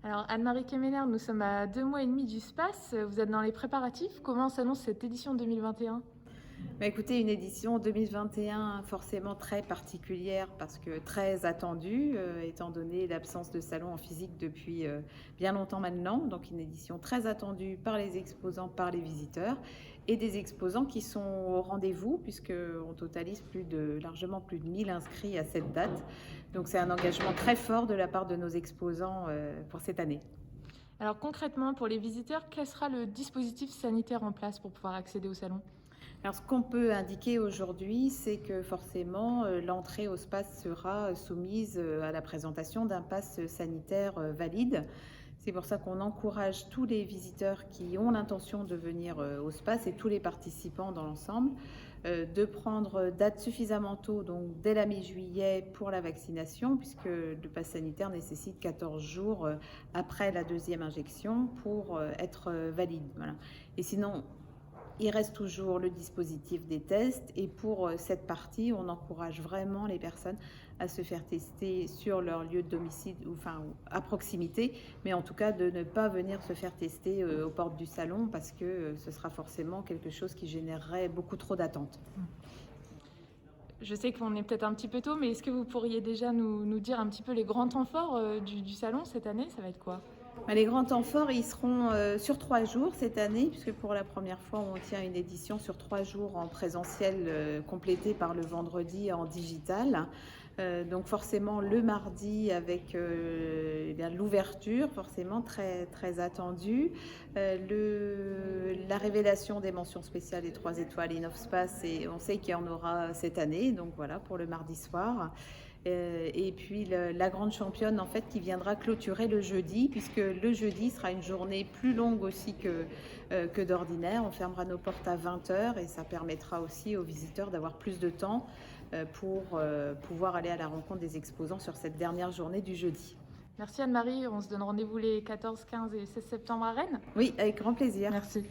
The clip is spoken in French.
Alors Anne-Marie Kemener, nous sommes à 2 mois et demi du SPACE. Vous êtes dans les préparatifs. Comment s'annonce cette édition 2021? Bah, écoutez, une édition 2021 forcément très particulière parce que très attendue, étant donné l'absence de salon en physique depuis bien longtemps maintenant. Donc une édition très attendue par les exposants, par les visiteurs et des exposants qui sont au rendez-vous puisqu'on totalise largement plus de 1000 inscrits à cette date. Donc c'est un engagement très fort de la part de nos exposants pour cette année. Alors concrètement, pour les visiteurs, quel sera le dispositif sanitaire en place pour pouvoir accéder au salon? Alors, ce qu'on peut indiquer aujourd'hui, c'est que forcément, l'entrée au SPACE sera soumise à la présentation d'un pass sanitaire valide. C'est pour ça qu'on encourage tous les visiteurs qui ont l'intention de venir au SPACE et tous les participants dans l'ensemble de prendre date suffisamment tôt, donc dès la mi-juillet pour la vaccination, puisque le pass sanitaire nécessite 14 jours après la deuxième injection pour être valide. Voilà. Et sinon, il reste toujours le dispositif des tests et pour cette partie, on encourage vraiment les personnes à se faire tester sur leur lieu de domicile ou enfin à proximité, mais en tout cas de ne pas venir se faire tester aux portes du salon parce que ce sera forcément quelque chose qui générerait beaucoup trop d'attentes. Je sais qu'on est peut-être un petit peu tôt, mais est-ce que vous pourriez déjà nous dire un petit peu les grands temps forts du salon cette année? Ça va être quoi? Les grands temps forts, ils seront sur 3 jours cette année, puisque pour la première fois, on tient une édition sur 3 jours en présentiel, complétée par le vendredi en digital. Donc forcément le mardi avec l'ouverture, forcément très, très attendue. La révélation des mentions spéciales des 3 étoiles InnovSpace, et on sait qu'il y en aura cette année, donc voilà pour le mardi soir. Et puis la grande championne en fait qui viendra clôturer le jeudi, puisque le jeudi sera une journée plus longue aussi que d'ordinaire. On fermera nos portes à 20h et ça permettra aussi aux visiteurs d'avoir plus de temps pour pouvoir aller à la rencontre des exposants sur cette dernière journée du jeudi. Merci Anne-Marie, on se donne rendez-vous les 14, 15 et 16 septembre à Rennes. Oui, avec grand plaisir. Merci.